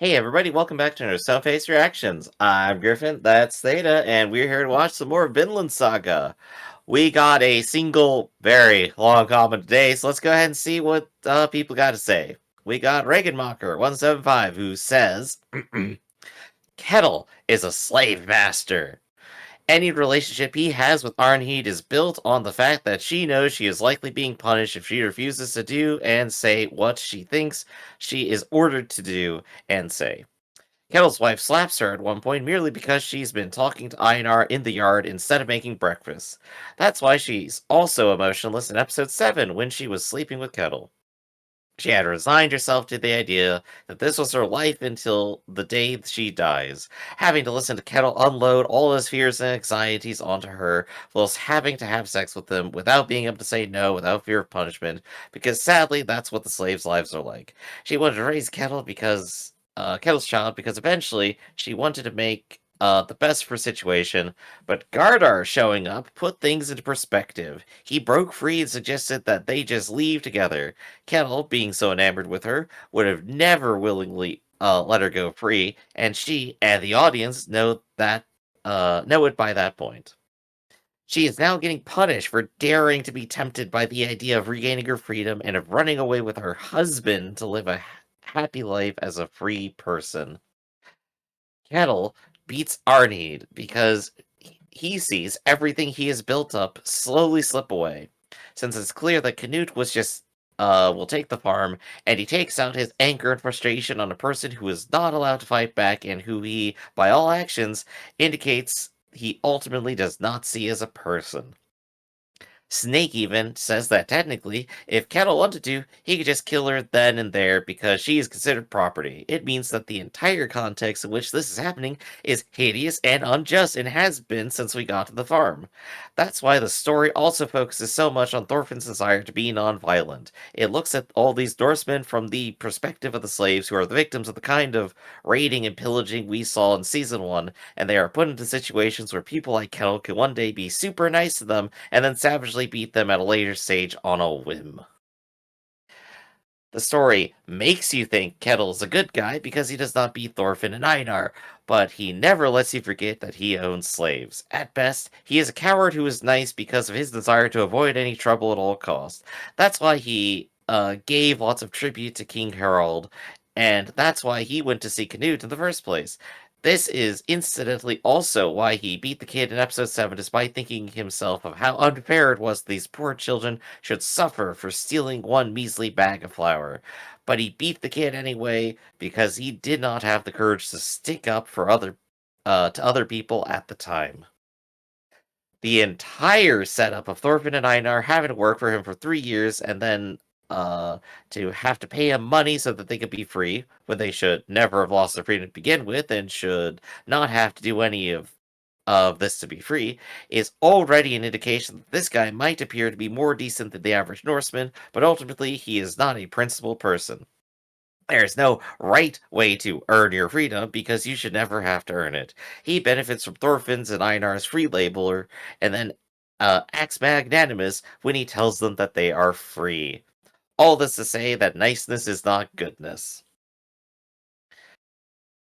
Hey everybody, welcome back to another Stone-Face Reactions. I'm Griffin, that's Theta, and we're here to watch some more Vinland Saga. We got a single, very long comment today, so let's go ahead and see what people got to say. We got Reaganmocker175, who says, Ketil is a slave master. Any relationship he has with Arnheid is built on the fact that she knows she is likely being punished if she refuses to do and say what she thinks she is ordered to do and say. Ketil's wife slaps her at one point merely because she's been talking to Einar in the yard instead of making breakfast. That's why she's also emotionless in episode 7 when she was sleeping with Ketil. She had resigned herself to the idea that this was her life until the day she dies, having to listen to Ketil unload all his fears and anxieties onto her, whilst having to have sex with him without being able to say no without fear of punishment, because sadly that's what the slaves' lives are like. She wanted to raise Ketil's child because eventually she wanted to make the best for situation, but Gardar showing up put things into perspective. He broke free and suggested that they just leave together. Ketil, being so enamored with her, would have never willingly let her go free, and she and the audience know it by that point. She is now getting punished for daring to be tempted by the idea of regaining her freedom and of running away with her husband to live a happy life as a free person. Ketil beats Arnheid because he sees everything he has built up slowly slip away. Since it's clear that Canute was just will take the farm, and he takes out his anger and frustration on a person who is not allowed to fight back and who he, by all actions, indicates he ultimately does not see as a person. Snake even says that technically, if Ketil wanted to, he could just kill her then and there because she is considered property. It means that the entire context in which this is happening is hideous and unjust and has been since we got to the farm. That's why the story also focuses so much on Thorfinn's desire to be non-violent. It looks at all these Norsemen from the perspective of the slaves who are the victims of the kind of raiding and pillaging we saw in season 1, and they are put into situations where people like Ketil can one day be super nice to them and then savagely beat them at a later stage on a whim. The story makes you think Ketil is a good guy because he does not beat Thorfinn and Einar, but he never lets you forget that he owns slaves. At best, he is a coward who is nice because of his desire to avoid any trouble at all costs. That's why he gave lots of tribute to King Harald, and that's why he went to see Canute in the first place. This is incidentally also why he beat the kid in episode 7 despite thinking himself of how unfair it was these poor children should suffer for stealing one measly bag of flour. But he beat the kid anyway because he did not have the courage to stick up for to other people at the time. The entire setup of Thorfinn and Einar having to work for him for 3 years and then to have to pay him money so that they could be free when they should never have lost their freedom to begin with and should not have to do any of this to be free is already an indication that this guy might appear to be more decent than the average Norseman, but ultimately he is not a principled person. There's no right way to earn your freedom because you should never have to earn it. He benefits from Thorfinn's and Einar's free labeler and then acts magnanimous when he tells them that they are free. All this to say that niceness is not goodness.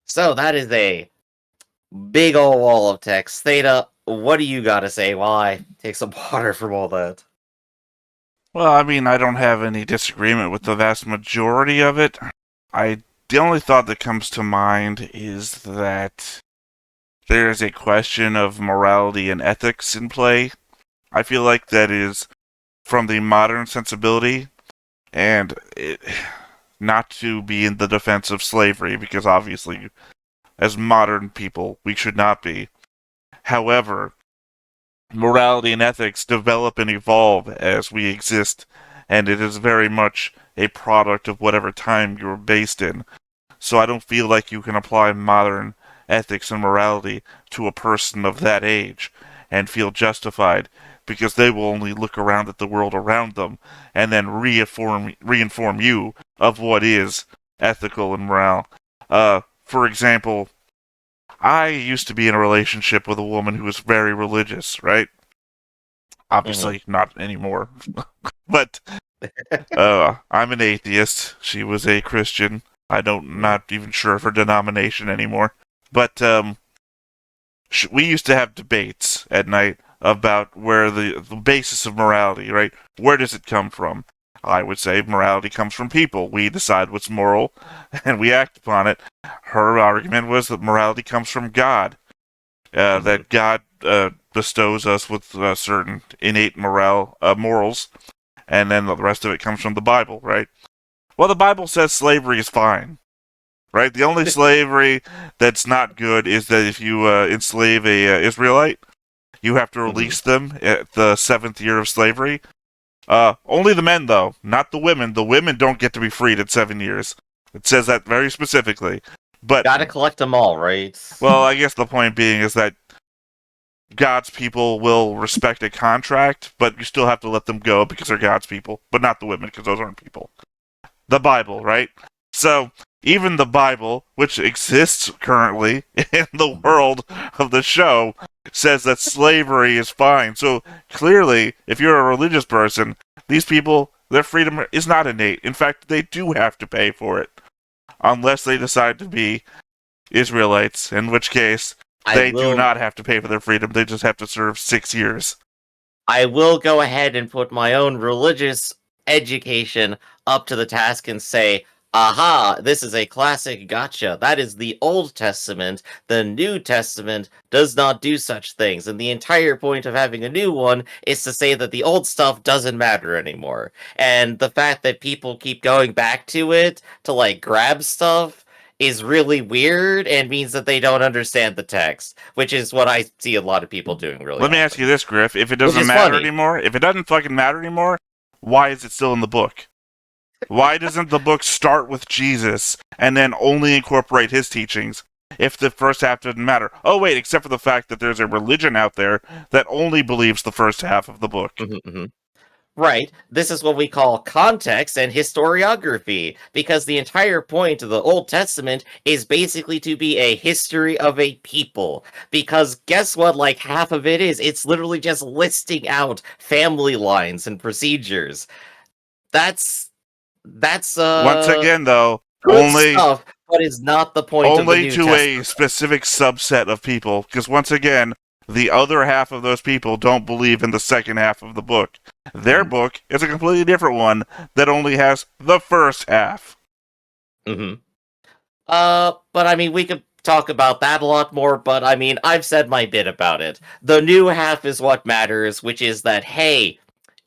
So that is a big old wall of text. Theta, what do you got to say while I take some water from all that? Well, I mean, I don't have any disagreement with the vast majority of it. The only thought that comes to mind is that there is a question of morality and ethics in play. I feel like that is from the modern sensibility, and not to be in the defense of slavery, because obviously, as modern people, we should not be. However, morality and ethics develop and evolve as we exist, and it is very much a product of whatever time you're based in. So I don't feel like you can apply modern ethics and morality to a person of that age and feel justified, because they will only look around at the world around them and then reinform you of what is ethical and moral. For example, I used to be in a relationship with a woman who was very religious, right? Mm-hmm. Obviously, not anymore. But I'm an atheist. She was a Christian. Not even sure of her denomination anymore. But we used to have debates at night about where the basis of morality, right? Where does it come from? I would say morality comes from people. We decide what's moral, and we act upon it. Her argument was that morality comes from God. That God bestows us with certain innate morals, and then the rest of it comes from the Bible, right? Well, the Bible says slavery is fine, right? The only slavery that's not good is that if you enslave a Israelite, you have to release them at the 7th year of slavery. Only the men, though, not the women. The women don't get to be freed at 7 years. It says that very specifically. But gotta collect them all, right? well, I guess the point being is that God's people will respect a contract, but you still have to let them go because they're God's people, but not the women because those aren't people. The Bible, right? So, even the Bible, which exists currently in the world of the show, says that slavery is fine. So, clearly, if you're a religious person, these people, their freedom is not innate. In fact, they do have to pay for it. Unless they decide to be Israelites, in which case, they do not have to pay for their freedom. They just have to serve 6 years. I will go ahead and put my own religious education up to the task and say, aha, this is a classic gotcha. That is the Old Testament. The New Testament does not do such things. And the entire point of having a new one is to say that the old stuff doesn't matter anymore. And the fact that people keep going back to it to, like, grab stuff is really weird and means that they don't understand the text, which is what I see a lot of people doing really Let me ask you this, Griff. If it doesn't matter anymore, if it doesn't fucking matter anymore, why is it still in the book? Why doesn't the book start with Jesus and then only incorporate his teachings if the first half doesn't matter? Oh, wait, except for the fact that there's a religion out there that only believes the first half of the book. Right. This is what we call context and historiography, because the entire point of the Old Testament is basically to be a history of a people. Because guess what, like, half of it is? It's literally just listing out family lines and procedures. That's once again, though, good only stuff, but is not the point of the New Testament. Only to a specific subset of people, because once again, the other half of those people don't believe in the second half of the book. Their book is a completely different one that only has the first half. But I mean, we could talk about that a lot more, but I mean, I've said my bit about it. The new half is what matters, which is that, hey,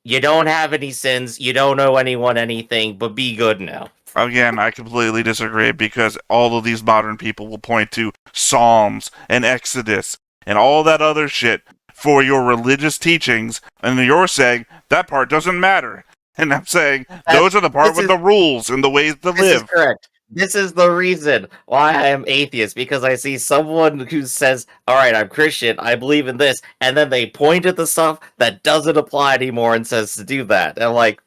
you don't have any sins, you don't owe anyone anything, but be good now. Again, I completely disagree, because all of these modern people will point to Psalms and Exodus and all that other shit for your religious teachings, and you're saying that part doesn't matter. And I'm saying those are the part with the rules and the ways to live. This is correct. This is the reason why I am atheist, because I see someone who says, alright, I'm Christian, I believe in this, and then they point at the stuff that doesn't apply anymore and says to do that. And I'm like,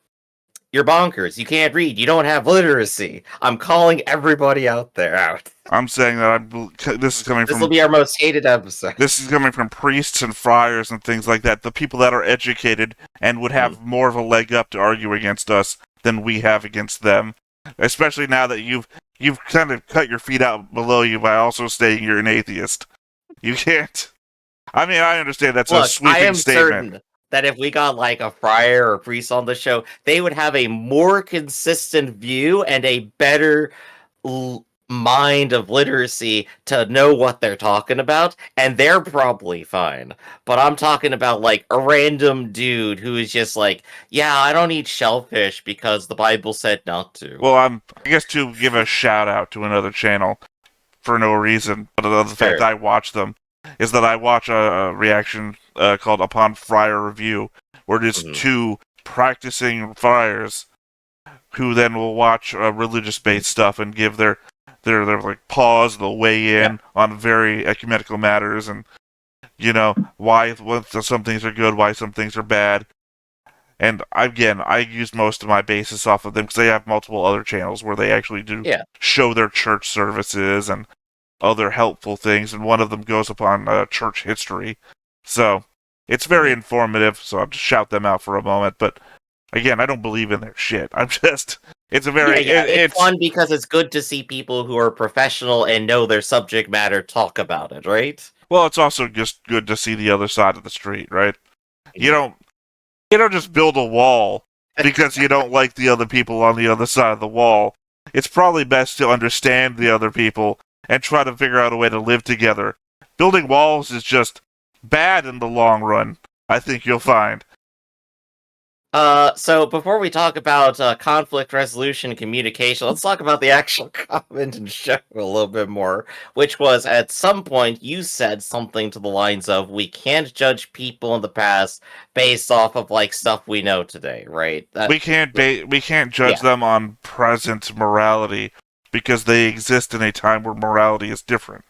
you're bonkers. You can't read. You don't have literacy. I'm calling everybody out there out. I'm saying that this is coming from... This will be our most hated episode. This is coming from priests and friars and things like that. The people that are educated and would have more of a leg up to argue against us than we have against them. Especially now that you've kind of cut your feet out below you by also saying you're an atheist. You can't... I mean, I understand that's a sweeping statement. Certain that if we got like a friar or a priest on the show, they would have a more consistent view and a better mind of literacy to know what they're talking about, and they're probably fine. But I'm talking about like a random dude who is just like, yeah, I don't eat shellfish because the Bible said not to. Well, I guess to give a shout out to another channel for no reason, but the fact that I watch them, is that I watch a reaction called Upon Friar Review, where there's two practicing friars who then will watch religious-based stuff and give their like pause, they'll weigh in on very ecumenical matters, and why some things are good, why some things are bad. And again, I use most of my basis off of them because they have multiple other channels where they actually do show their church services and other helpful things, and one of them goes upon church history. So it's very informative, so I'll just shout them out for a moment. But again, I don't believe in their shit. I'm just It's a Yeah, very yeah, it's it's fun because it's good to see people who are professional and know their subject matter talk about it, right? well, it's also just good to see the other side of the street, right? You Mhm. don't you don't just build a wall because you don't like the other people on the other side of the wall. It's probably best to understand the other people and try to figure out a way to live together. Building walls is just bad in the long run, I think you'll find. So before we talk about conflict resolution and communication, let's talk about the actual comment and show a little bit more. Which was at some point you said something to the lines of, "We can't judge people in the past based off of like stuff we know today," right? We can't judge Yeah. them on present morality because they exist in a time where morality is different.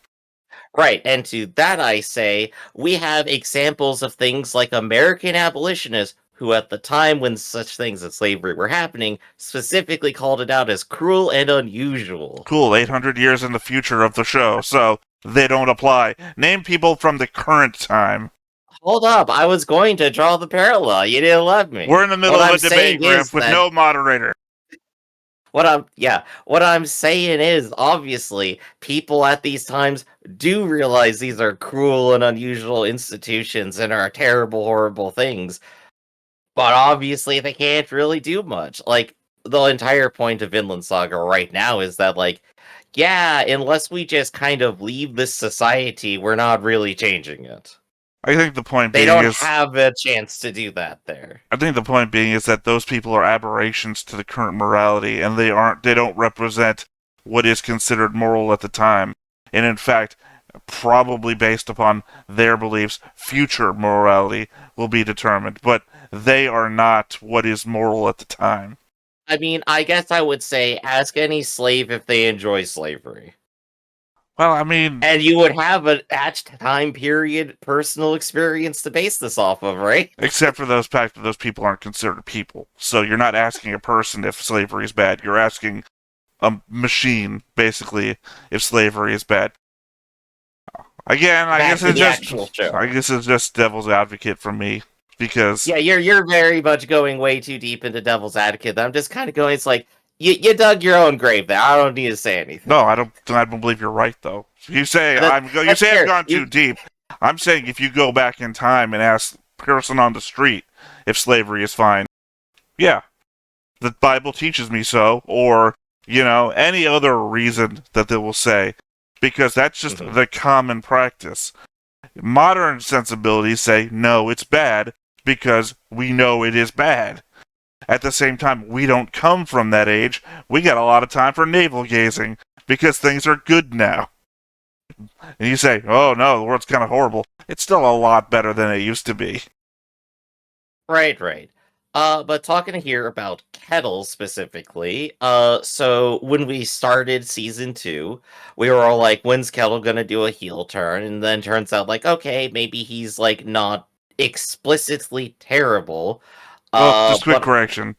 Right, and to that I say, we have examples of things like American abolitionists who, at the time when such things as slavery were happening, specifically called it out as cruel and unusual. Cool, 800 years in the future of the show, so they don't apply. Name people from the current time. Hold up, I was going to draw the parallel. You didn't let We're me. in the middle What of a I'm debate, saying Griff, is with that no moderator. what I'm saying is obviously people at these times do realize these are cruel and unusual institutions and are terrible, horrible things. But obviously they can't really do much. Like, the entire point of Vinland Saga right now is that, like, yeah, unless we just kind of leave this society, we're not really changing it. I think the point They being don't is have a chance to do that there. I think the point being is that those people are aberrations to the current morality and they don't represent what is considered moral at the time. And in fact, probably based upon their beliefs, future morality will be determined, but they are not what is moral at the time. I mean, I guess I would say ask any slave if they enjoy slavery. Well, I mean, And you would have an at time period personal experience to base this off of, right? except for those fact that those people aren't considered people. So you're not asking a person if slavery is bad. You're asking a machine, basically, if slavery is bad. Again, Back to the actual I show. guess it's just devil's advocate for me because Yeah, you're very much going way too deep into devil's advocate. I'm just kind of going. It's like you dug your own grave there. I don't need to say anything. no, I don't believe you're right though. That, You that's say I've fair. gone too deep. I'm saying if you go back in time and ask a person on the street if slavery is fine, yeah, the Bible teaches me so, or any other reason that they will say, because that's just Mhm. the common practice. Modern sensibilities say no, it's bad because we know it is bad. At the same time, we don't come from that age. We got a lot of time for navel gazing because things are good now. And you say, oh no, the world's kind of horrible. It's still a lot better than it used to be. Right, right. But talking here about Ketil specifically, so when we started season 2, we were all like, when's Ketil gonna do a heel turn? And then turns out like, okay, maybe he's like not explicitly terrible. Well, just quick But correction.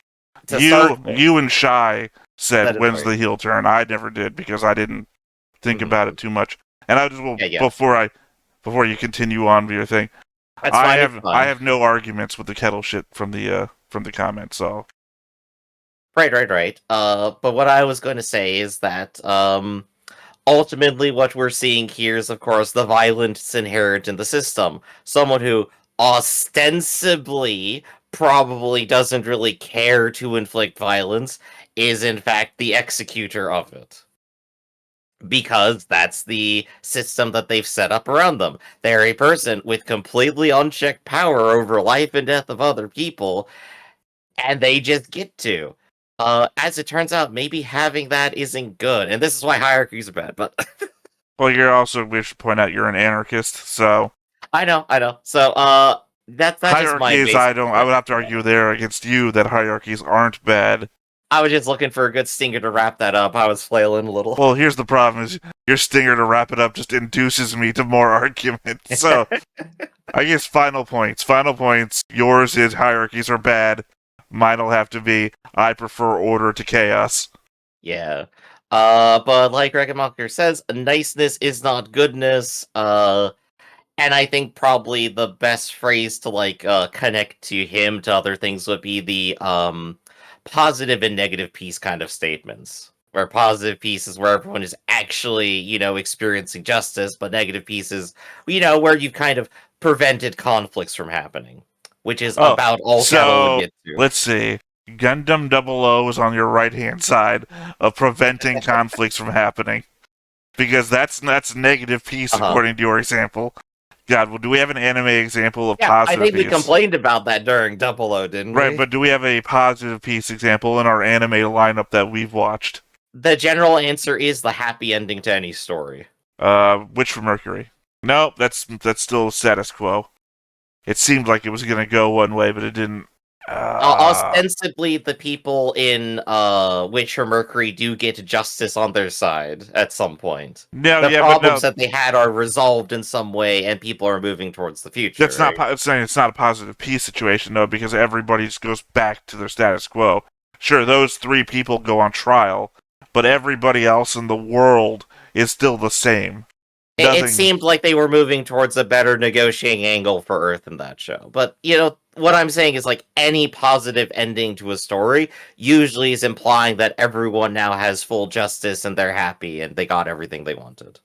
to start with, You and Shy said that is when's right. the heel turn. I never did because I didn't think about Mhm. it too much. And I just will Yeah, yeah. before you continue on with your thing, That's fine, it's I fine. have no arguments with the kettle shit from the comment. So Right, right, right. But what I was going to say is that ultimately what we're seeing here is, of course, the violence inherent in the system. Someone who ostensibly probably doesn't really care to inflict violence is, in fact, the executor of it. Because that's the system that they've set up around them. They're a person with completely unchecked power over life and death of other people, and they just get to. As it turns out, maybe having that isn't good, and this is why hierarchies are bad. But well, we should point out you're an anarchist. So I know. So, that's just my hierarchies, basic I point. would have to argue there against you that hierarchies aren't bad. I was just looking for a good stinger to wrap that up. I was flailing a little. Well, here's the problem: is your stinger to wrap it up just induces me to more arguments. So I guess final points. Final points. Yours is hierarchies are bad. Mine'll have to be I prefer order to chaos. Yeah. But like Reckenmacher says, niceness is not goodness. And I think probably the best phrase to like connect to him to other things would be the positive and negative peace kind of statements. Where positive peace is where everyone is actually, experiencing justice, but negative peace is, where you've kind of prevented conflicts from happening, which is Oh, about all Ketil would so get to. let's see. Gundam 00 is on your right hand side of preventing conflicts from happening. Because that's negative peace according to your example. God, well, do we have an anime example of Yeah, I positive think we peace? complained about that during Double O, didn't Right, we? but do we have a positive peace example in our anime lineup that we've watched? The general answer is the happy ending to any story. Witch from Mercury. Nope, that's still status quo. It seemed like it was gonna go one way, but it didn't. Ostensibly, the people in Witch or Mercury do get justice on their side at some point. No, The yeah, but no, problems that they had are resolved in some way, and people are moving towards the future. that's not. Right? I'm saying it's not a positive peace situation, though, because everybody just goes back to their status quo. Sure, those 3 people go on trial, but everybody else in the world is still the same. It seemed like they were moving towards a better negotiating angle for Earth in that show. But, what I'm saying is, like, any positive ending to a story usually is implying that everyone now has full justice and they're happy and they got everything they wanted.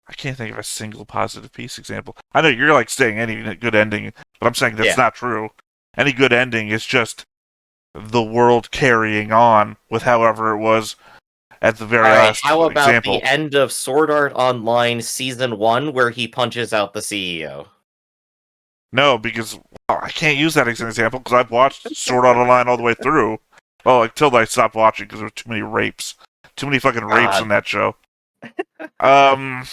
I can't think of a single positive peace example. I know you're like saying any good ending, but I'm saying that's not true. Any good ending is just the world carrying on with however it was at the very last How about example. the end of Sword Art Online Season 1 where he punches out the CEO? No, because I can't use that as an example because I've watched Sword Art Online all the way through. Well, until I stopped watching because there were too many rapes. Too many fucking rapes in that show. I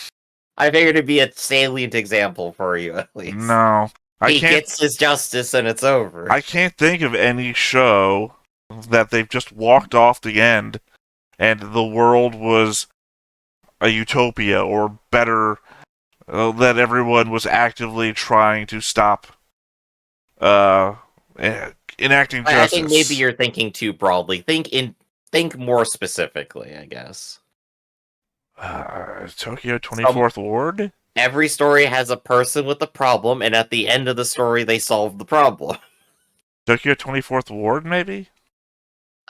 figured it'd be a salient example for you, at least. No. He gets his justice and it's over. I can't think of any show that they've just walked off the end and the world was a utopia or better, that everyone was actively trying to stop enacting justice. I think maybe you're thinking too broadly. Think more specifically, I guess. Tokyo 24th Ward? Every story has a person with a problem, and at the end of the story, they solve the problem. Tokyo 24th Ward, maybe?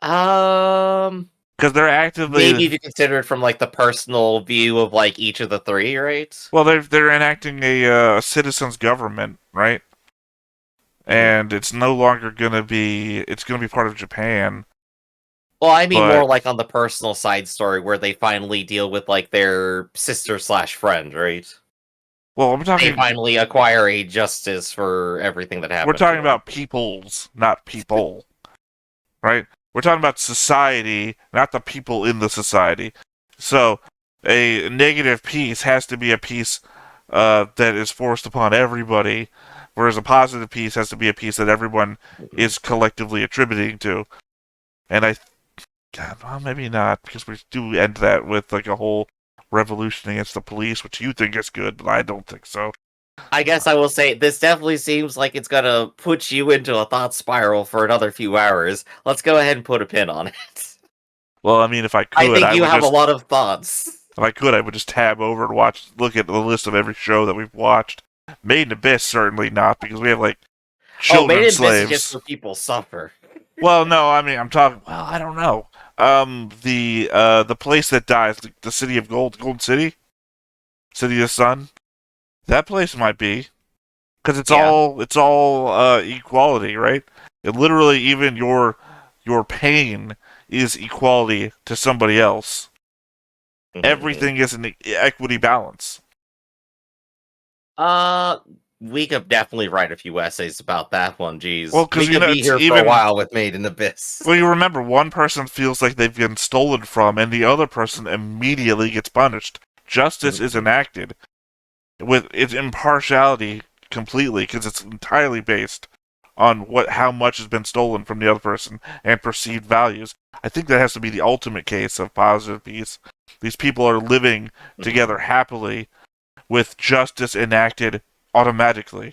Because they're actively... Maybe if you consider it from, like, the personal view of, like, each of the 3, right? Well, they're enacting a citizen's government, right? And it's no longer gonna be... It's gonna be part of Japan. Well, I mean more like on the personal side story where they finally deal with, like, their sister/friend, right? Well, I'm talking... They finally acquire a justice for everything that happened. We're talking about peoples, not people. Right? We're talking about society, not the people in the society. So, a negative piece has to be a piece that is forced upon everybody, whereas a positive piece has to be a piece that everyone is collectively attributing to. And God, well, maybe not, because we do end that with like a whole revolution against the police, which you think is good, but I don't think so. I guess I will say, this definitely seems like it's gonna put you into a thought spiral for another few hours. Let's go ahead and put a pin on it. Well, I mean, if I could, I think you have a lot of thoughts. If I could, I would just tab over and look at the list of every show that we've watched. Made in Abyss, certainly not, because we have, like, children Made in slaves. Abyss is just where people suffer. Well, no, I mean, I'm talking, well, I don't know. The place that dies, the City of Gold, Golden City? City of the Sun? That place might be. Because it's all equality, right? It literally, even your pain is equality to somebody else. Everything is an equity balance. We could definitely write a few essays about that one, geez. Well, because we could be here for a while with Made in Abyss. Well, you remember, one person feels like they've been stolen from, and the other person immediately gets punished. Justice is enacted with its impartiality completely, because it's entirely based on how much has been stolen from the other person and perceived values. I think that has to be the ultimate case of positive peace. These people are living together happily with justice enacted automatically.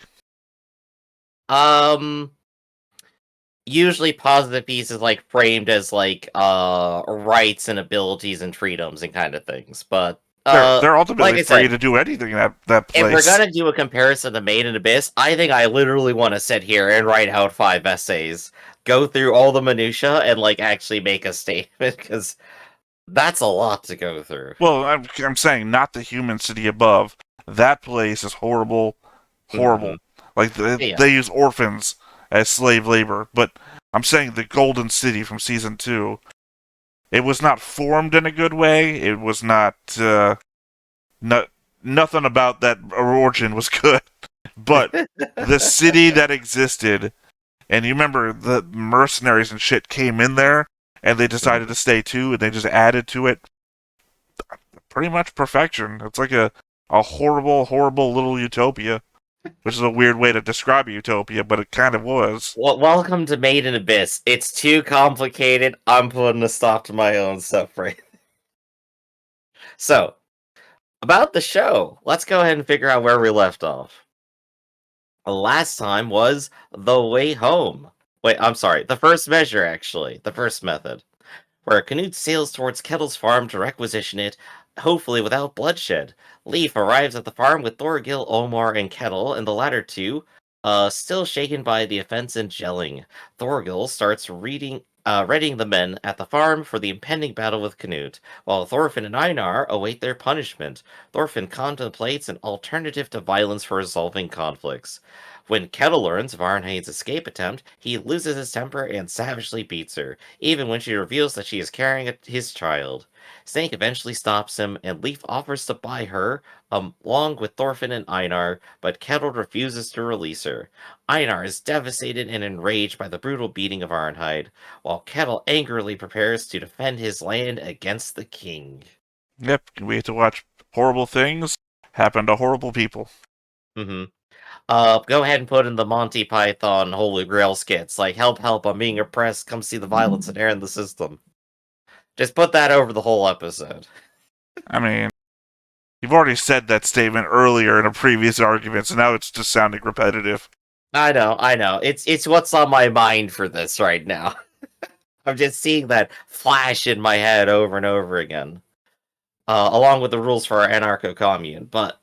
Usually positive peace is like framed as like rights and abilities and freedoms and kind of things, but They're like ultimately I free said, to do anything in that if we're place. gonna do a comparison to Made in Abyss, I think I literally want to sit here and write out 5 essays, go through all the minutia, and like actually make a statement because that's a lot to go through. Well, I'm saying not the human city above. That place is horrible, Hmm. horrible. Like Yeah. they use orphans as slave labor. But I'm saying the Golden City from season 2. It was not formed in a good way. It was not. Not nothing about that origin was good. But the city that existed, and you remember the mercenaries and shit came in there, and they decided to stay too, and they just added to it. Pretty much perfection. It's like a horrible, horrible little utopia, which is a weird way to describe a utopia, but it kind of was. Well, welcome to Made in Abyss. It's too complicated. I'm putting a stop to my own suffering. So, about the show, let's go ahead and figure out where we left off. Last time was The Way Home. Wait, I'm sorry. The first measure, actually. The first method. Where Canute sails towards Ketil's farm to requisition it, hopefully without bloodshed. Leaf arrives at the farm with Thorgil, Omar, and Ketil, and the latter two, still shaken by the offense and gelling. Thorgil starts readying the men at the farm for the impending battle with Canute, while Thorfinn and Einar await their punishment. Thorfinn contemplates an alternative to violence for resolving conflicts. When Ketil learns of Ironhide's escape attempt, he loses his temper and savagely beats her, even when she reveals that she is carrying his child. Snake eventually stops him, and Leaf offers to buy her, along with Thorfinn and Einar, but Ketil refuses to release her. Einar is devastated and enraged by the brutal beating of Ironhide, while Ketil angrily prepares to defend his land against the king. Yep, we have to watch horrible things happen to horrible people. Mm-hmm. Go ahead and put in the Monty Python Holy Grail skits, like help, help, I'm being oppressed, come see the violence and air in the system. Just put that over the whole episode. I mean, you've already said that statement earlier in a previous argument, so now it's just sounding repetitive. I know. It's what's on my mind for this right now. I'm just seeing that flash in my head over and over again. Along with the rules for our anarcho commune, but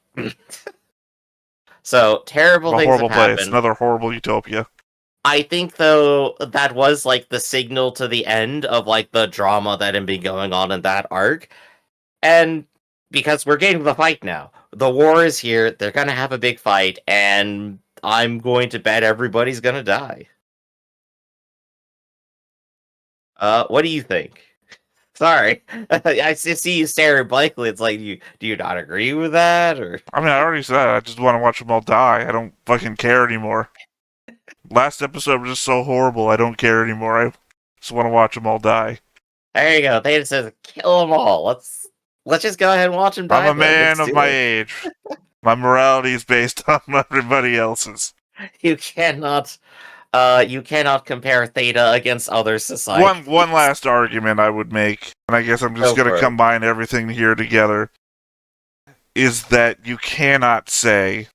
so terrible A things have horrible place, happened. another horrible utopia. I think though that was like the signal to the end of like the drama that had been going on in that arc. And because we're getting to the fight now. The war is here, they're gonna have a big fight, and I'm going to bet everybody's gonna die. What do you think? Sorry. I see you staring blankly. It's like, do you not agree with that? Or I mean, I already said I just want to watch them all die. I don't fucking care anymore. Last episode was just so horrible, I don't care anymore. I just want to watch them all die. there you go. Theta says kill them all. Let's just go ahead and watch them I'm die a then. man Let's of do my it. age. My morality is based on everybody else's. You cannot you cannot compare Theta against other societies. One last argument I would make, and I guess I'm just Go going to for it. combine everything here together, is that you cannot say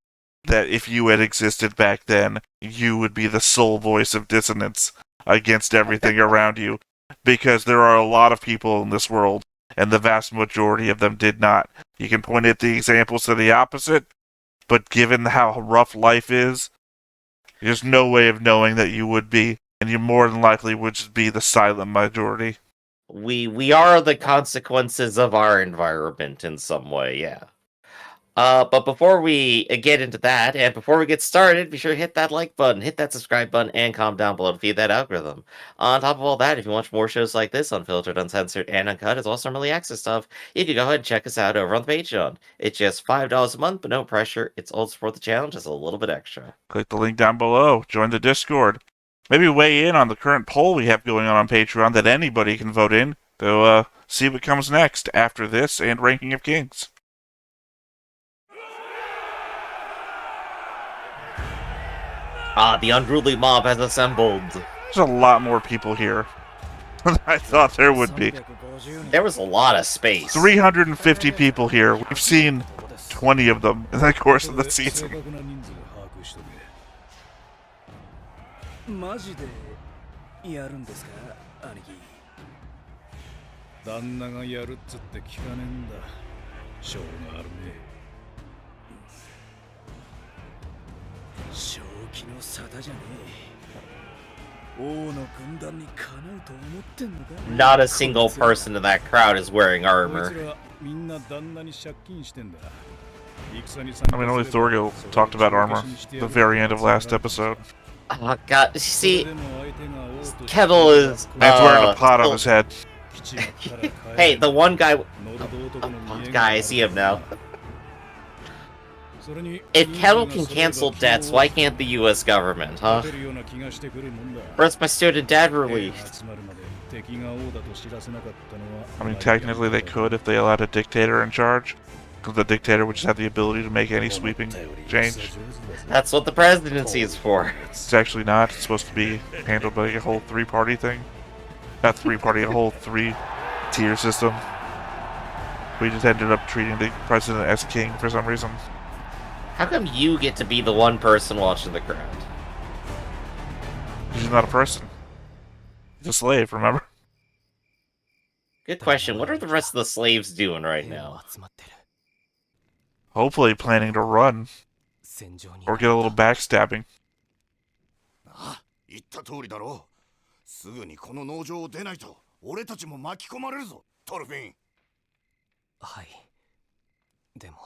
that if you had existed back then, you would be the sole voice of dissonance against everything around you, because there are a lot of people in this world, and the vast majority of them did not. You can point at the examples to the opposite, but given how rough life is, there's no way of knowing that you would be, and you more than likely would just be the silent majority. We are the consequences of our environment in some way, yeah. But before we get into that, and before we get started, be sure to hit that like button, hit that subscribe button, and comment down below to feed that algorithm. On top of all that, if you watch more shows like this, unfiltered, uncensored, and uncut, as well as some early access stuff, you can go ahead and check us out over on the Patreon. It's just $5 a month, but no pressure. It's all to support the channel, just a little bit extra. Click the link down below, join the Discord. Maybe weigh in on the current poll we have going on Patreon that anybody can vote in to see what comes next after this and Ranking of Kings. The unruly mob has assembled. There's a lot more people here than I thought there would be. There was a lot of space. 350 people here. We've seen 20 of them in the course of the season. マジでやるんですか、兄貴。旦那がやるっつって聞かねえんだ。賞があるね。正気の沙汰じゃねえ。王の軍団にかなうと思ってんのか。 Not a single person in that crowd is wearing こい armor. つらみんな旦那に借金してんだ。 I mean, only Thorgil talked about armor. The very end of last episode. Oh god, you see, Ketil is. Man's wearing a pot on his head. Hey, the one guy. Guy, I see him now. If Ketil can cancel debts, why can't the US government, huh? Where's my student debt relief? I mean, technically they could if they allowed a dictator in charge. Because the dictator would just have the ability to make any sweeping change. That's what the presidency is for. It's actually not. It's supposed to be handled by a whole three-party thing. Not three-party, a whole three-tier system. We just ended up treating the president as king for some reason. How come you get to be the one person watching the crowd? He's not a person. He's a slave, remember? Good question. What are the rest of the slaves doing right now? Hopefully planning to run. Or get a little backstabbing. 言った通りだろう。すぐにこの農場を出ないと俺たちも巻き込まれるぞ、トルフィン。はい。でも。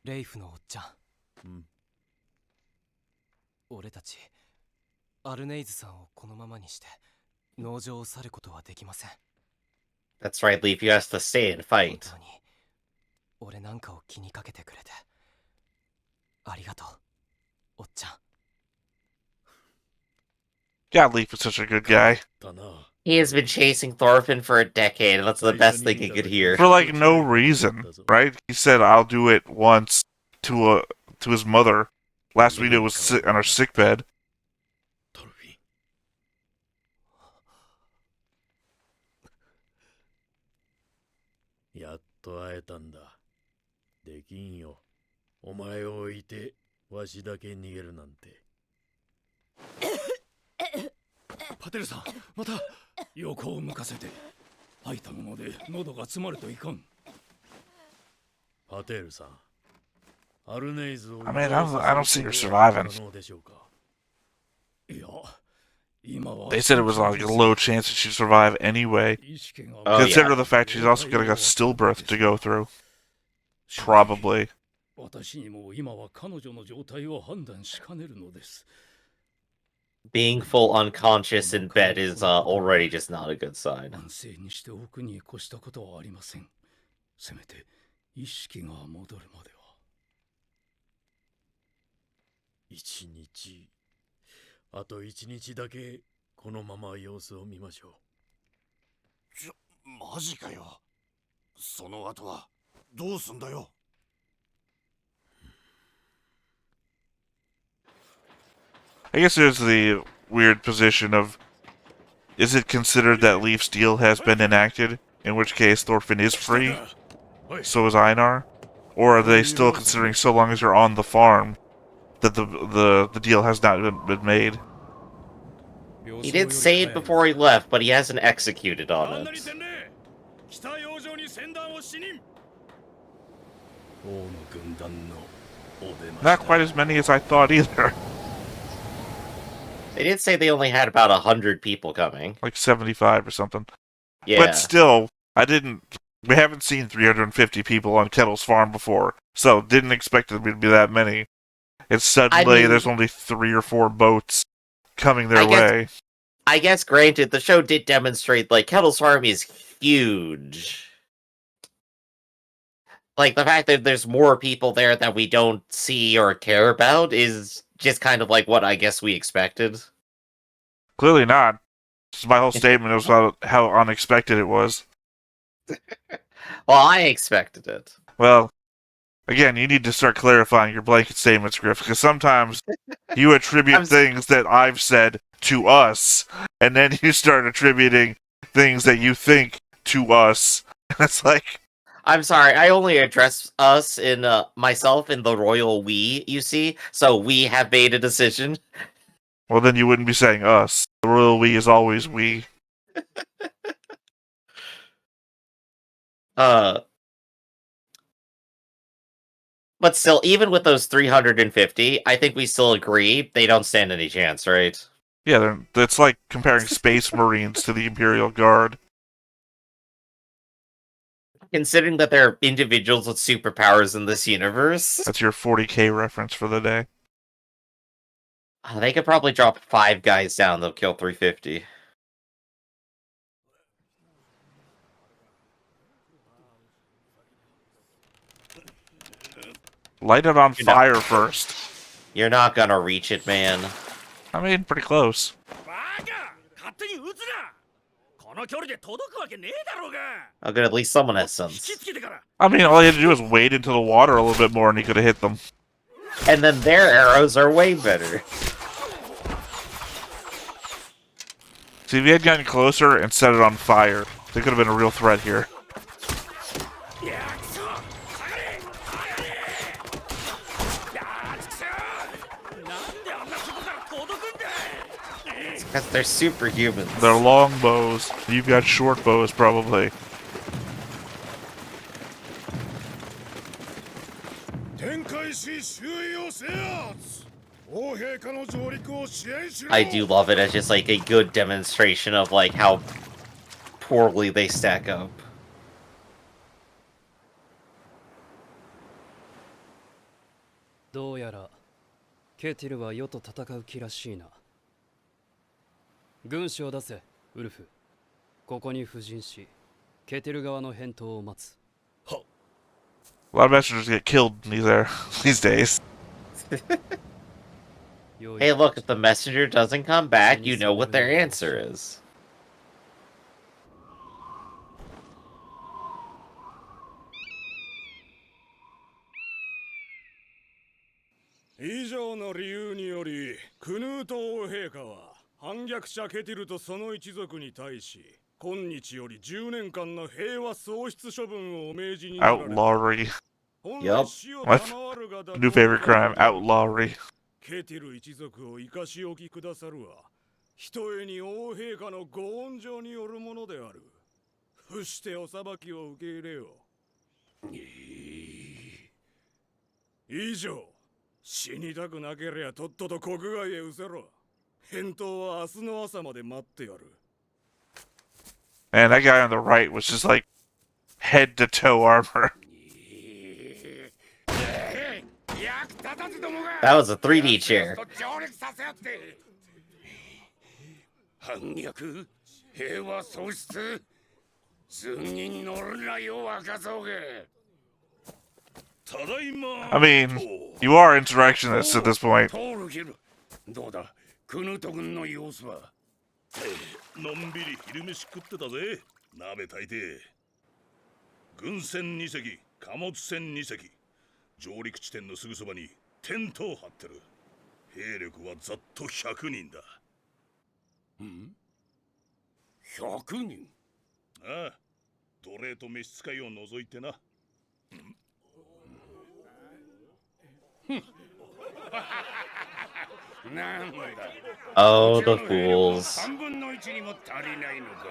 レイフのおっちゃん。俺たち、アルネイズさんをこのままにして、農場を去ることはできません。That's right, Leaf. You have to stay and fight. 本当に、俺なんかを気にかけてくれて。ありがとう、おっちゃん。God, Leaf is such a good guy. He has been chasing Thorfinn for a decade, and that's the best thing he could hear. For like no reason, right? He said, "I'll do it once" to his mother. Last we knew was on her sickbed. やっと会えたんだ。できんよ。お前を置いてわしだけ逃げるなんて。パテルさん、また横を向かせて。吐いたもので喉が詰まるといかん。パテルさん、アルネイズを I mean, I don't see her surviving. 可能でしょうか。いや、今は。 They said it was like a low chance that she'd survive anyway. Oh, Consider yeah. the fact she's also got a stillbirth to go through. Probably. 私にも今は彼女の状態を判断しかねるのです。 Being full unconscious in bed is already just not a good sign. 安静にしておくに越したことはありません。せめて意識が戻るまでは。一日、あと一日だけこのまま様子を見ましょマジかよ。その後はどうすんだよ。I guess there's the weird position of, is it considered that Leaf's deal has been enacted, in which case Thorfinn is free, so is Einar? Or are they still considering so long as you're on the farm that the deal has not been made? He did say it before he left, but he hasn't executed on it. 王の軍団のお出まし Not quite as many as I thought either. They did say they only had about 100 people coming. Like 75 or something. Yeah. But still, we haven't seen 350 people on Ketil's farm before, so didn't expect it to be that many. And suddenly there's only 3 or 4 boats coming their way. I guess, granted, the show did demonstrate, like, Ketil's farm is huge. Like, the fact that there's more people there that we don't see or care about is just kind of like what I guess we expected. Clearly not. My whole statement was about how unexpected it was. Well, I expected it. Well, again, you need to start clarifying your blanket statements, Griff, because sometimes you attribute things that I've said to us, and then you start attributing things that you think to us. And it's like... I'm sorry, I only address us in myself in the royal we, you see? So we have made a decision. Well, then you wouldn't be saying us. The royal we is always we. But still, even with those 350, I think we still agree they don't stand any chance, right? Yeah, it's like comparing Space Marines to the Imperial Guard. Considering that there are individuals with superpowers in this universe, That's your 40k reference for the day. they could probably drop 5 guys down, they'll kill 350. Light it on fire first. You're not gonna reach it, man. I mean, pretty close. バカ勝手に撃つなこの距離で届くわけねえだろうが I'll get at least someone has 引 sense. きつけてから I mean, all you had to do was wade into the water a little bit more and he could have hit them. And then their arrows are way better. See, if you had gotten closer and set it on fire, they could have been a real threat here. いやくそ下がれ下がれいやくそなんであんなとこから届くんだ Because they're superhumans. They're long bows. You've got short bows, probably. 展開し周囲を制圧王陛下の上陸を支援しろ I do love it as just like a good demonstration of like how poorly they stack up. どうやらケティルは世と戦う気らしいな。軍師を出せ、ウルフ。ここに布陣し、ケティル側の返答を待つ。 A lot of messengers get killed these days. Hey, look, if the messenger doesn't come back, you know what their answer is. 以上の理由によりクヌート王陛下は反逆者ケティルとその一族に対し今日より10年間の平和喪失処分をお命じになられた Outlawry. Yup. My new favorite crime, outlawry. ケティル一族を生かしおきくださるはひとえに王陛下のご恩情によるものである。伏してお裁きを受け入れよ。以上。死にたくなけりゃとっとと国外へ失せろ。返答は明日の朝まで待ってやる。 Man, that guy on the right was just like head to toe armor. That was a 3D chair. 反逆平和喪失図に乗るなよ若造が。 I mean, you are insurrectionists at this point. どうだクヌート軍の様子は。のんびり昼飯食ってたぜ。鍋炊いて。軍船2隻、貨物船2隻。上陸地点のすぐそばにテントを張ってる。兵力はざっと100人だ。ん ?100 人ああ、奴隷と召使いを除いてな。なんだ Oh, the fools. 3分の1にも足りないのか。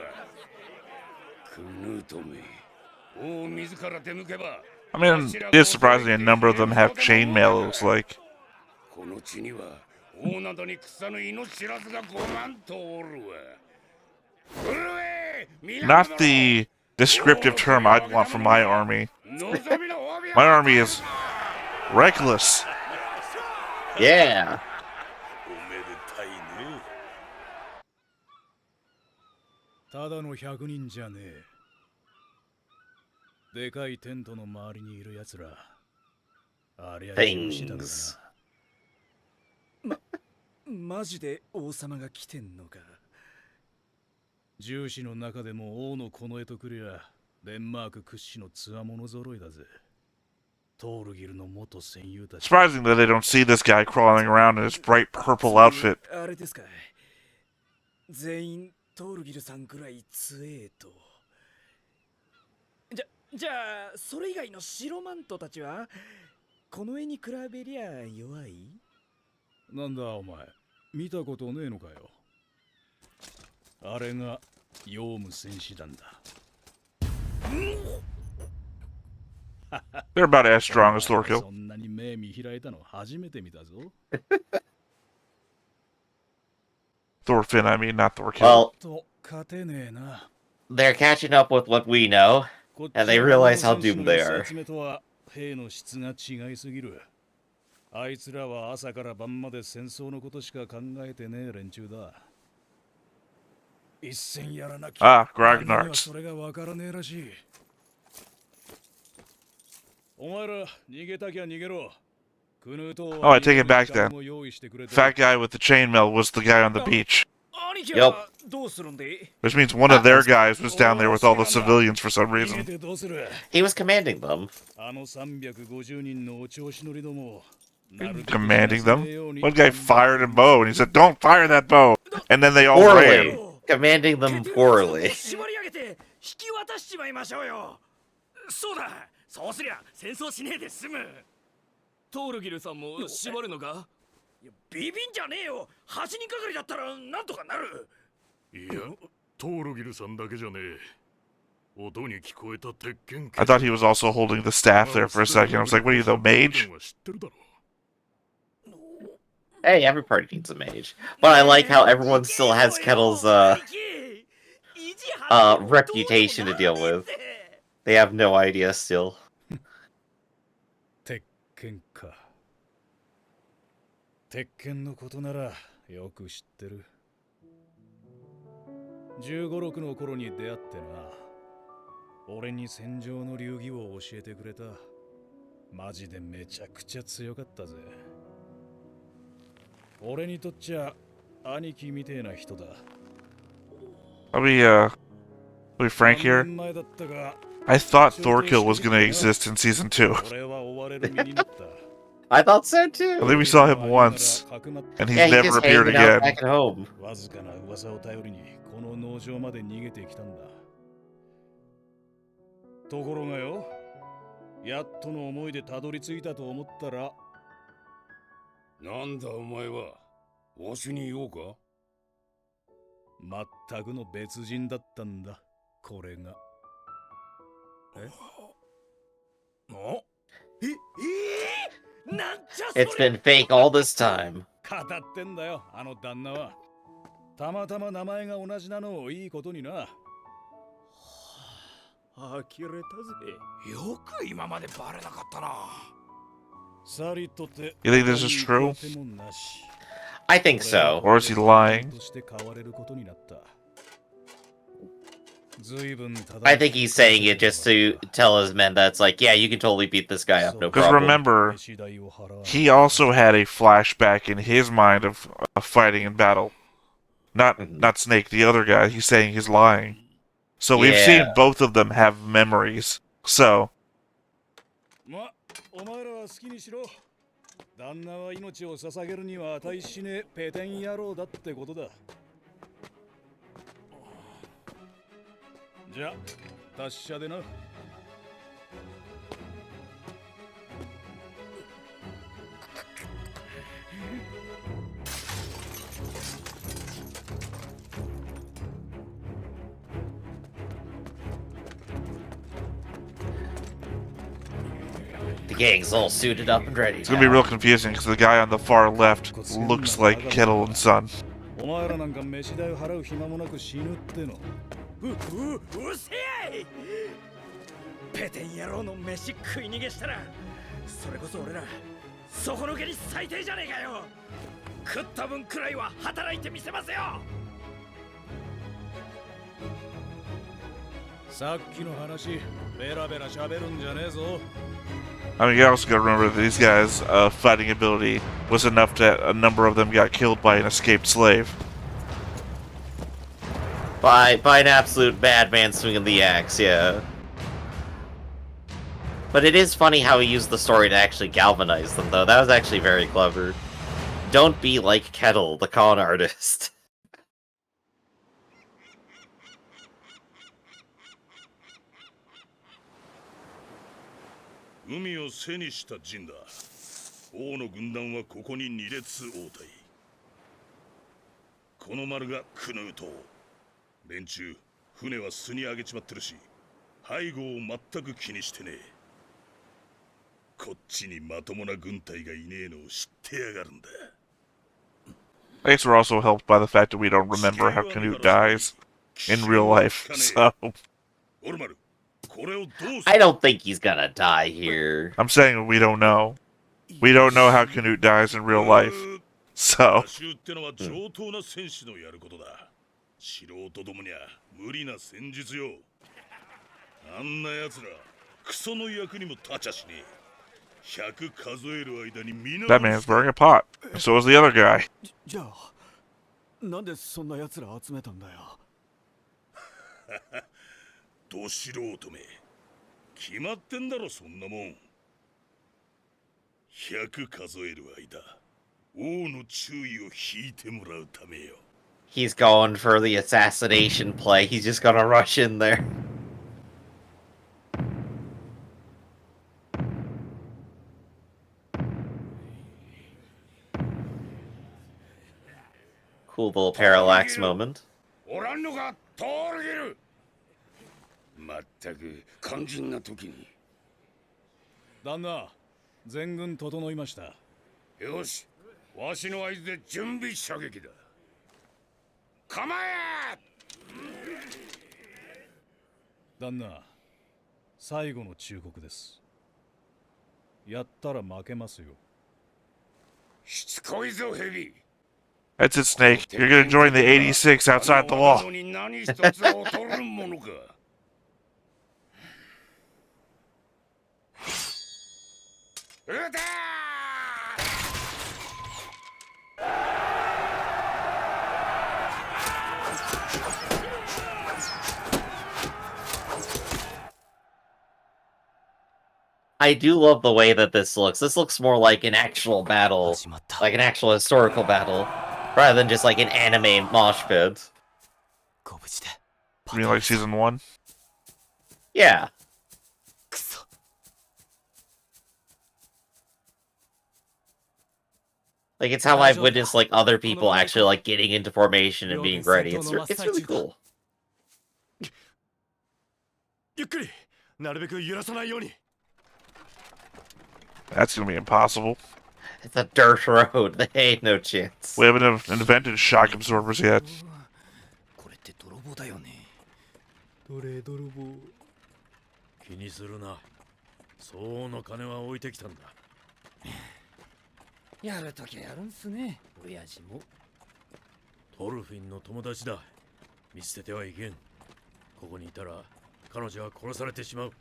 クヌートめ王自ら出向けば。 I mean, it is surprising a number of them have chainmail, it looks like. この地には王などに腐ぬ命知らずが5万とおるわ。 Not the descriptive term I'd want for my army. My army is reckless. Yeah. おめでたいね。ただの100人じゃねえ。でかいテントの周りにいる奴ら。ありゃ重視だから Things. な。マジで王様が来てんのか。重視の中でも王のこの絵とくりゃデンマーク屈指の強者揃いだぜ。トールギルの元戦友たち。 Surprising that they don't see this guy crawling around in his bright purple outfit. あれですか。全員トールギルさんくらい強えと。じゃあそれ以外の白マントたちはこの絵に比べりゃ弱い？なんだお前、見たことねえのかよ。あれがヨウム戦士団だ。 They're about as strong as Thorkill. そんなに目見開いたの初めて見たぞ。 Thorfinn, I mean, not Thorkill. Well, と勝てねえな。 they're catching up with what we know, こっち and they は realize how この戦士 doomed の they 寄せ are. 集めとは兵の質が違いすぎる。あいつらは朝から晩まで戦争のことしか考えてねえ連中だ。一戦やらなきゃ Ah, 誰には Grognarks. それがわからねえらしい。お前ら逃げたきゃ逃げろ。 Oh, I take it back then. Fat guy with the chainmail was the guy on the beach. 兄貴 Yup. はどうするんで？ Which means one of their guys was down there with all the civilians for some 逃げ reason. てどうする。 He was commanding them. あの350人のお調子乗りども。 Commanding them? One guy fired a bow and he said, "Don't fire that bow!" And then they all Poorly. ran. Commanding them poorly. 縛り上げて引き渡しちまいましょうよ。そうだ、そうすりゃ戦争しねえで済む。トールギルさんも縛るのか？いやビビンじゃねえよ。8人係だったらなんとかなる。いや、トールギルさんだけじゃねえ。音に聞こえた鉄拳。 I thought he was also holding the staff there for a second. I was like, "What are you, the mage?" 知ってるだろ。 Hey, every party needs a mage. But I like how everyone still has Ketil's reputation to deal with. They have no idea still. 鉄拳か。鉄拳のことならよく知ってる。15、6の頃に出会ってな。俺に戦場の流儀を教えてくれた。マジでめちゃくちゃ強かったぜ。俺にとっちゃ兄貴みてえな人だ。 I'll be frank here. 何年前だったか。 I thought Thorkill was gonna exist in season 2. 俺は追われる身になった。 I thought so I too. think we saw him once, and he's Yeah, he never just appeared hanging out again. back at home. わずかな噂を頼りにこの農場まで逃げてきたんだ。ところがよ、やっとの思いでたどり着いたと思ったら。なんだお前は。わしに言おうか。全くの別人だったんだ、これが。え？なんじゃそれ。 It's been fake all this time. 語ってんだよ、あの旦那は。たまたま名前が同じなのをいいことにな。呆れたぜ。よく今までバレなかったな。 さりとて。 You think this is true? I think so. Or is he lying? I think he's saying it just to tell his men that it's like, yeah, you can totally beat this guy up, no Because problem. remember, he also had a flashback in his mind of fighting in battle. Not Snake, the other guy. He's saying he's lying. So we've seen Yeah. both of them have memories. So お前らは好きにしろ。旦那は命を捧げるには値しねえペテン野郎だってことだ。じゃあ、達者でな。The gang's all suited up and ready. it's gonna be now. real confusing because the guy on the far left looks like Ketil and Son. お前らなんか飯代払う暇もなく死ぬっての。うせえい。ペテン野郎の飯食い逃げしたら、それこそ俺ら底抜けに最低じゃねえかよ。食った分くらいは働いてみせますよ。さっきの話、ベラベラ喋るんじゃねえぞ。 I mean, you also gotta remember that these guys' fighting ability was enough that a number of them got killed by an escaped slave. By an absolute madman swinging the axe, yeah. But it is funny how he used the story to actually galvanize them, though. That was actually very clever. Don't be like Ketil, the con artist. 海を背にした陣だ。王の軍団はここに2列応対。この丸がクヌー島。連中船は巣に上げちまってるし、背後を全く気にしてねえ。こっちにまともな軍隊がいねえのを知ってやがるんだ。I guess we're also helped by the fact that we don't remember how Canute dies in real life, so... I don't think he's gonna die here. I'm saying we don't know. We don't know how Canute dies in real life, so... 素人どもにゃ無理な戦術よ。あんな奴らクソの役にも立ちゃしねえ。100数える間にみんな That man's wearing a pot. So is the other guy. じゃあなんでそんな奴ら集めたんだよ。ど素人め決まってんだろそんなもん。100数える間王の注意を引いてもらうためよ。He's going for the assassination play. He's just gonna rush in there. Cool little parallax moment. おらんのかトールギル。まったく肝心な時に。旦那、全軍整いました。よし、わしの合図で準備射撃だ。構え！旦那、最後の忠告です。やったら負けますよ。しつこいぞヘビ。 That's it, Snake. You're gonna join the 86 outside the wall. 何一つ劣るものか。撃て！ I do love the way that this looks. This looks more like an actual battle, like an actual historical battle, rather than just like an anime mosh pit. You mean like season 1? Yeah. Like it's how I've witnessed like other people actually like getting into formation and being ready. It's really cool. ゆっくり、なるべく揺らさないように。 That's gonna be impossible. It's a dirt road. They ain't no chance. We haven't invented shock absorbers yet. これって泥棒だよね。どれ泥棒。気にするな。相応の金は置いてきたんだ。やるときやるんすね、親父も。トルフィンの友達だ。見捨ててはいけん。ここにいたら彼女は殺されてしまう。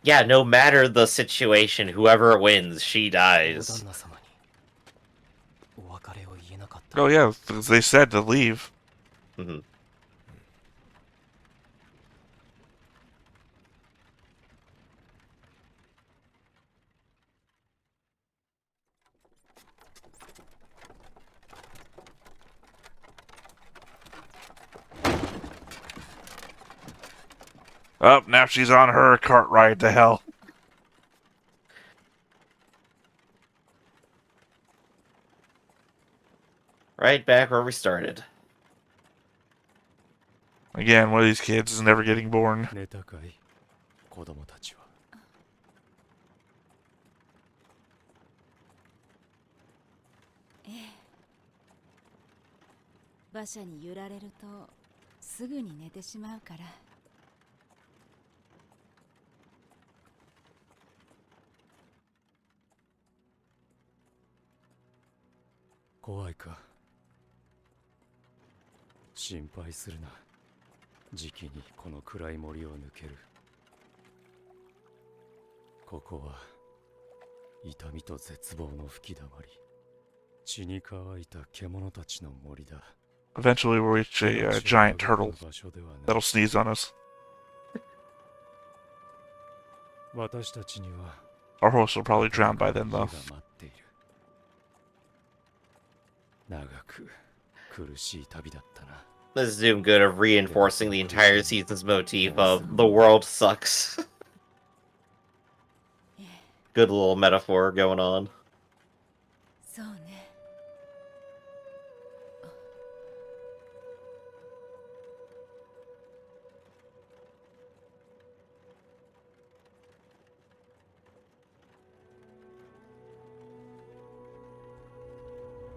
Yeah, no matter the situation, whoever wins, she dies. Oh yeah, they said to leave. Mm-hmm. Oh, now she's on her cart ride to hell. Right back where we started. Again, one of these kids is never getting born. 子供たちは。ええ。馬車に揺られるとすぐに寝てしまうから。怖いか。心配するな。じきにこの暗い森を抜ける。ここは痛みと絶望の吹き溜まり、血に乾いた獣たちの森だ。 Eventually we'll reach a giant turtle that'll sneeze on us. 私たちには Our host will probably drown by then, though. 長く苦しい旅だったな。This is doing good of reinforcing the entire season's motif of the world sucks. Good little metaphor going on. そうね。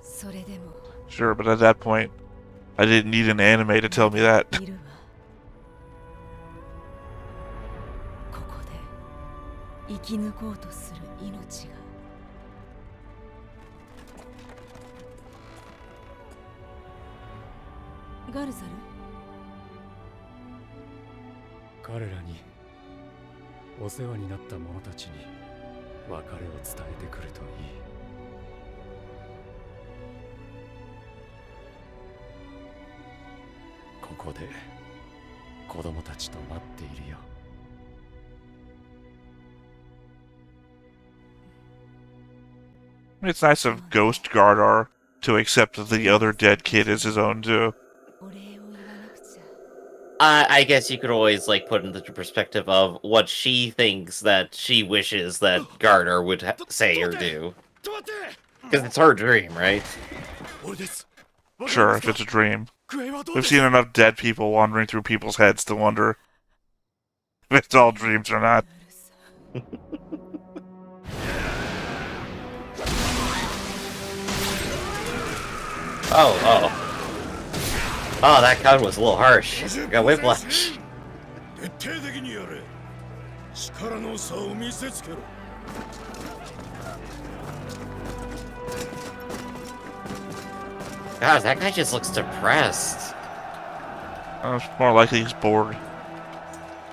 それでも Sure, but at that point, I didn't need an anime to tell me that. いるわ。ここで生き抜こうとする命が。ガルザル？彼らにお世話になった者たちに別れを伝えてくるといい。ここで子供たちと待っているよ。It's nice of Ghost Gardar to accept the other dead kid as his own too. お礼を言わなくちゃ。 I guess you could always like put into the perspective of what she thinks that she wishes that Garter would say or do. Because it's her dream, right? Sure, if it's a dream. We've seen enough dead people wandering through people's heads to wonder if it's all dreams or not. Oh, that cut was a little harsh. I got whiplash. 徹底的にやれ。力の差を見せつけろ。God, that guy just looks depressed. It's more likely he's bored.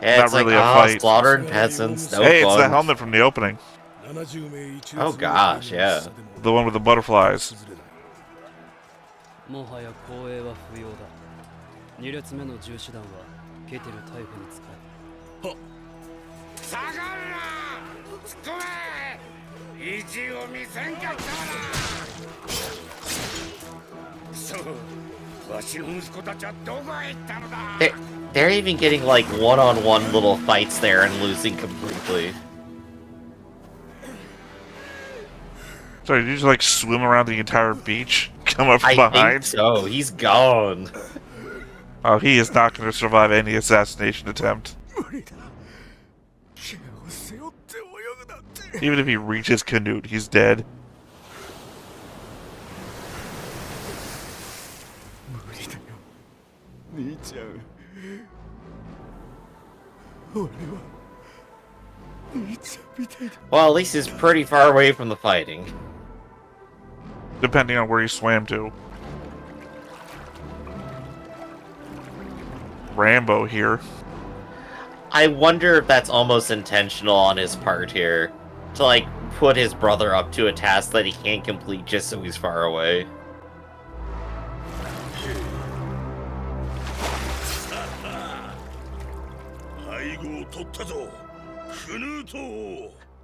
Yeah, Not it's really like, a oh, fight. slaughtering peasants, no Hey, fun. it's the helmet from the opening. Oh gosh, yeah. The one with the butterflies. もはや光栄は不要だ。2列目の重手段はケテル逮捕に使え。下がるな突っ込め意地を見せんかったわなそうわしの息子たちはどこへ行ったのだ They're even getting like one-on-one little fights there and losing completely. Sorry, did you just like swim around the entire beach? Come up from I behind? think so. He's gone. Oh, he is not going to survive any assassination attempt. Even if he reaches Canute, he's dead. Well, at least he's pretty far away from the fighting. Depending on where he swam to. Rambo here. I wonder if that's almost intentional on his part here. To, like, put his brother up to a task that he can't complete just so he's far away.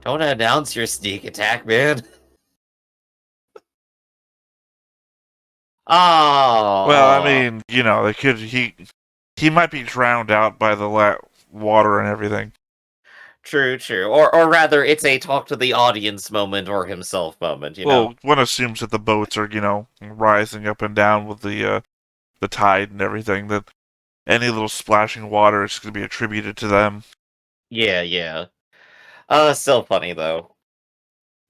Don't announce your sneak attack, man. Oh. Well, I mean, you know, they could he might be drowned out by the water and everything. True. Or rather, it's a talk to the audience moment or himself moment, you know? Well, one assumes that the boats are, you know, rising up and down with the tide and everything, that any little splashing water is going to be attributed to them. Yeah. Still funny, though.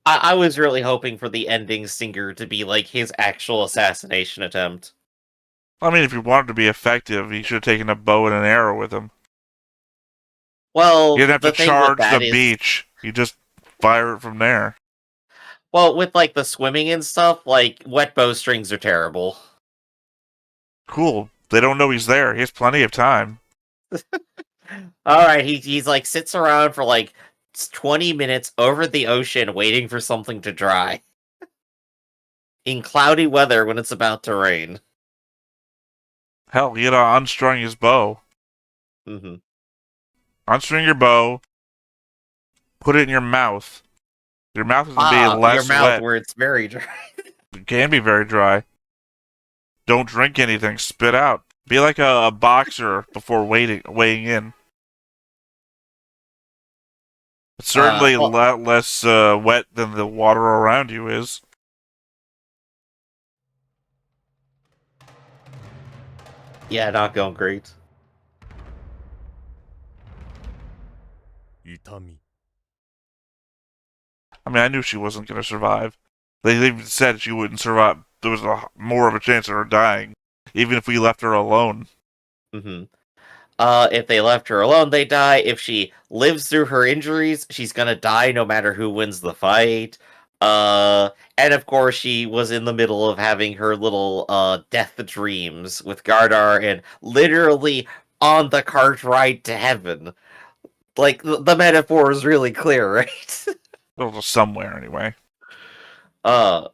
I was really hoping for the ending stinger to be, like, his actual assassination attempt. I mean, if you wanted to be effective, he should have taken a bow and an arrow with him. Well, You didn't have the to thing charge with that the is, beach. You just fire it from there. well, with, like, the swimming and stuff, like, wet bowstrings are terrible. Cool. They don't know he's there. He has plenty of time. Alright, he's, like, sits around for, like, 20 minutes over the ocean waiting for something to dry. In cloudy weather when it's about to rain. Hell, he had to unstrung his bow. Mm-hmm. Unstring your bow. Put it in your mouth. Your mouth is going to be less your mouth wet. where it's very dry. It can be very dry. Don't drink anything. Spit out. Be like a boxer before weighing in. It's certainly a Well, lot less wet than the water around you is. yeah, not going great. 痛み I mean, I knew she wasn't going to survive. They even said she wouldn't survive. There was more of a chance of her dying, even if we left her alone. Hmm. If they left her alone, they die. If she lives through her injuries, she's gonna die no matter who wins the fight. And of course, she was in the middle of having her little death dreams with Gardar and literally on the cart ride to heaven. Like the metaphor is really clear, right? Well, just somewhere anyway. uh,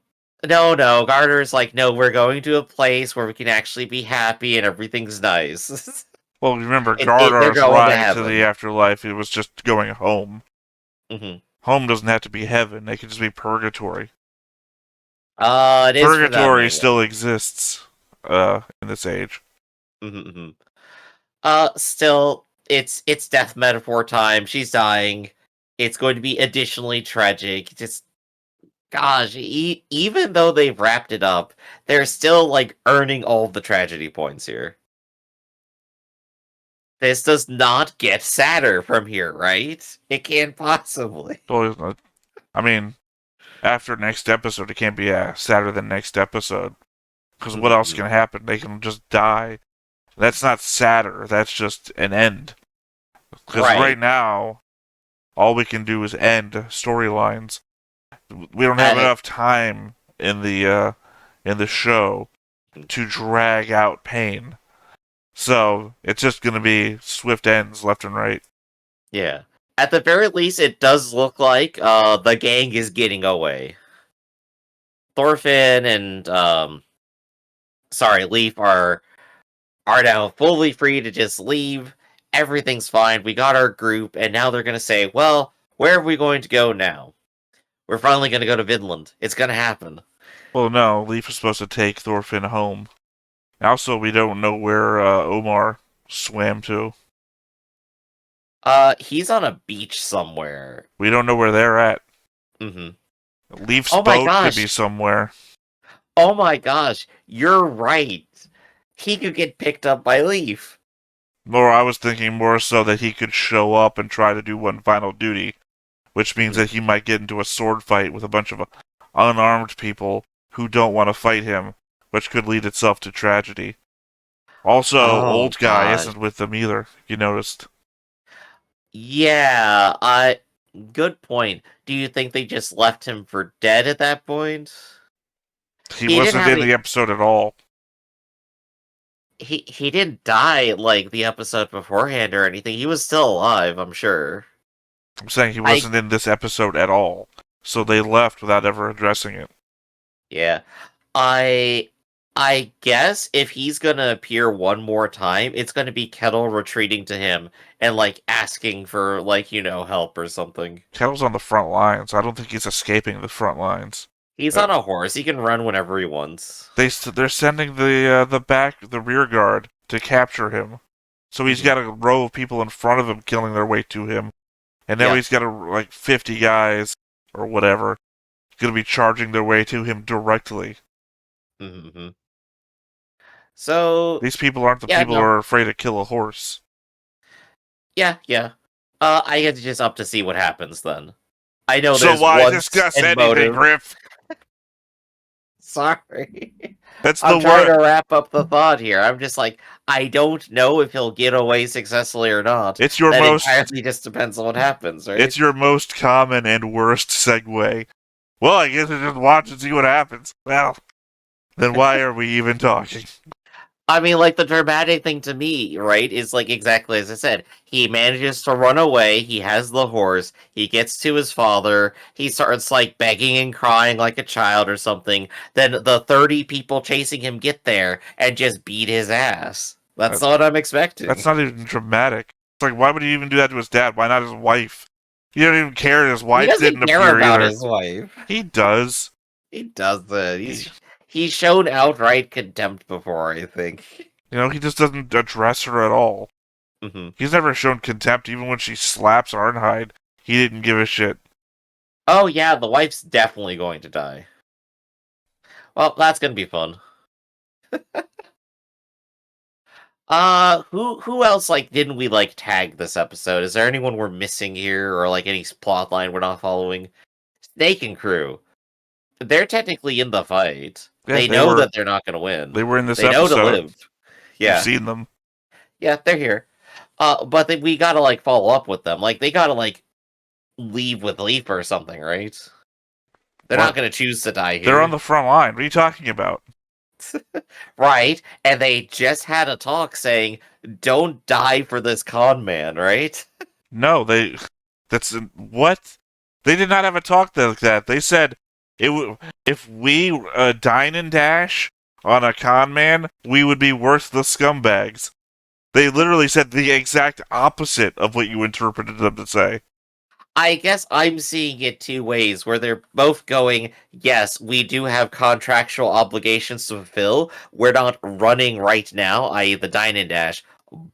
no, Gardar's like, no, we're going to a place where we can actually be happy and everything's nice. Well, remember, They're Gardar's going to ride to the heaven. afterlife, it was just going home. Hmm. Home doesn't have to be heaven, it could just be purgatory. It is for them Purgatory anyway. still exists in this age. Mm-hmm. Still, it's death metaphor time. She's dying. It's going to be additionally tragic. Just gosh, even though they've wrapped it up, they're still like earning all of the tragedy points here. This does not get sadder from here, right? It can't possibly. Well, I mean, after next episode, it can't be sadder than next episode. Because what else can happen? They can just die. That's not sadder. That's just an end. Because right now, all we can do is end storylines. We don't have enough time in the show to drag out pain. So it's just going to be swift ends left and right. Yeah. At the very least, it does look like the gang is getting away. Thorfinn and Leaf are now fully free to just leave. Everything's fine. We got our group, and now they're gonna say, "Well, where are we going to go now? We're finally gonna go to Vinland. It's gonna happen." Well, no, Leaf is supposed to take Thorfinn home. Also, we don't know where Omar swam to. He's on a beach somewhere. We don't know where they're at. Mm-hmm. Leaf's Oh my boat gosh. could be somewhere. Oh my gosh, you're right. He could get picked up by Leaf. Or I was thinking more so that he could show up and try to do one final duty, which means that he might get into a sword fight with a bunch of unarmed people who don't want to fight him, which could lead itself to tragedy. Also, old guy isn't with them either, you noticed. Yeah, good point. Do you think they just left him for dead at that point? He wasn't in the episode at all. He didn't die like the episode beforehand or anything. He was still alive, I'm sure. I'm saying he wasn't in this episode at all. So they left without ever addressing it. Yeah. I guess if he's gonna appear one more time, it's gonna be Ketil retreating to him and like asking for like, help or something. Ketil's on the front lines. I don't think he's escaping the front lines. He's on a horse. He can run whenever he wants. They're sending the rear guard to capture him. So he's got a row of people in front of him killing their way to him. And now he's got 50 guys or whatever going to be charging their way to him directly. Mm-hmm. So these people aren't the people who are afraid to kill a horse. Yeah. I guess it's just up to see what happens then. I know so there's why discuss anything, Griff? Sorry. That's I'm trying to wrap up the thought here. I'm just like, I don't know if he'll get away successfully or not. It's your that entirely just depends on what happens, right? It's your most common and worst segue. Well, I guess I just watch and see what happens. Well, then why are we even talking? I mean, like, the dramatic thing to me, right, is, like, exactly as I said. He manages to run away, he has the horse, he gets to his father, he starts, like, begging and crying like a child or something, then the 30 people chasing him get there and just beat his ass. That's not what I'm expecting. That's not even dramatic. It's like, why would he even do that to his dad? Why not his wife? He don't even care that his wife didn't appear care about either. His wife. He does. He doesn't. He's shown outright contempt before, I think. You know, he just doesn't address her at all. Hmm. He's never shown contempt, even when she slaps Arnheid. He didn't give a shit. Oh yeah, the wife's definitely going to die. Well, that's gonna be fun. Who else like didn't we like tag this episode? Is there anyone we're missing here, or like any plot line we're not following? Snake and crew. They're technically in the fight. Yeah, they know that they're not gonna win. They were in this They know to episode. live. Yeah, You've seen them. yeah, they're here. But we gotta like follow up with them. Like they gotta like leave with Leaf or something, right? They're What? not gonna choose to die here. They're on the front line. What are you talking about? Right, and they just had a talk saying, "Don't die for this con man," right? No, that's what? They did not have a talk like that. They said if we dine and dash on a con man, we would be worthless scumbags. They literally said the exact opposite of what you interpreted them to say. I guess I'm seeing it two ways, where they're both going, yes, we do have contractual obligations to fulfill. We're not running right now, i.e. the dine and dash,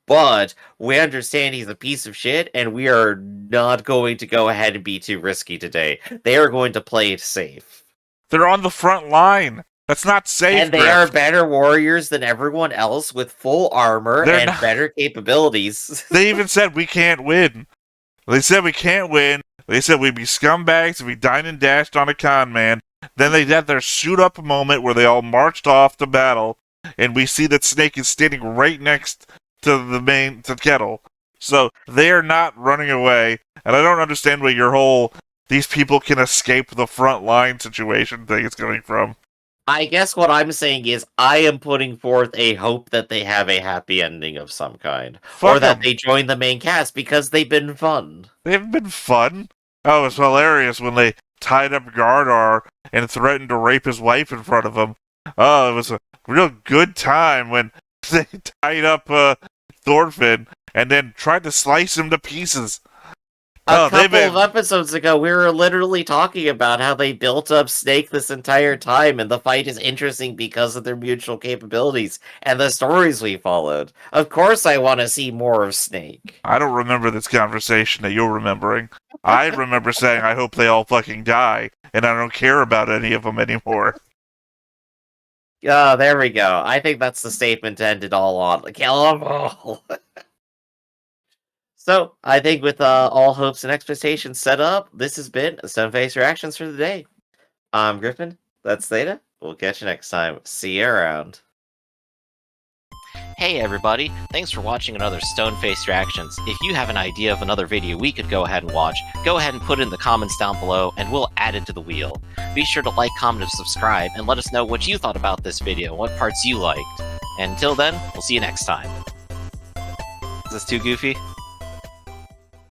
but we understand he's a piece of shit, and we are not going to go ahead and be too risky today. They are going to play it safe. They're on the front line. That's not safe. And they are better warriors than everyone else with full armor They're and not- better capabilities. They even said we can't win. They said we can't win. They said we'd be scumbags if we dined and dashed on a con man. Then they had their suit up moment where they all marched off to battle, and we see that Snake is standing right next to to Ketil. So they are not running away, and I don't understand where your whole these people can escape the front line situation thing is coming from. I guess what I'm saying is I am putting forth a hope that they have a happy ending of some kind. Fuck or that 'em. they join the main cast because they've been fun. They've been fun. Oh, it was hilarious when they tied up Gardar and threatened to rape his wife in front of him. Oh, it was a real good time when they tied up Thorfinn and then tried to slice him to pieces. A couple of episodes ago, we were literally talking about how they built up Snake this entire time, and the fight is interesting because of their mutual capabilities and the stories we followed. Of course I want to see more of Snake. I don't remember this conversation that you're remembering. I remember saying, I hope they all fucking die, and I don't care about any of them anymore. Oh, there we go. I think that's the statement to end it all on. Kill them all! So, I think with all hopes and expectations set up, this has been Stoneface Reactions for the day. I'm Griffin, that's Theta. We'll catch you next time. See you around. Hey everybody, thanks for watching another Stoneface Reactions. If you have an idea of another video we could go ahead and watch, go ahead and put it in the comments down below and we'll add it to the wheel. Be sure to like, comment, and subscribe, and let us know what you thought about this video, what parts you liked. And until then, we'll see you next time. Is this too goofy?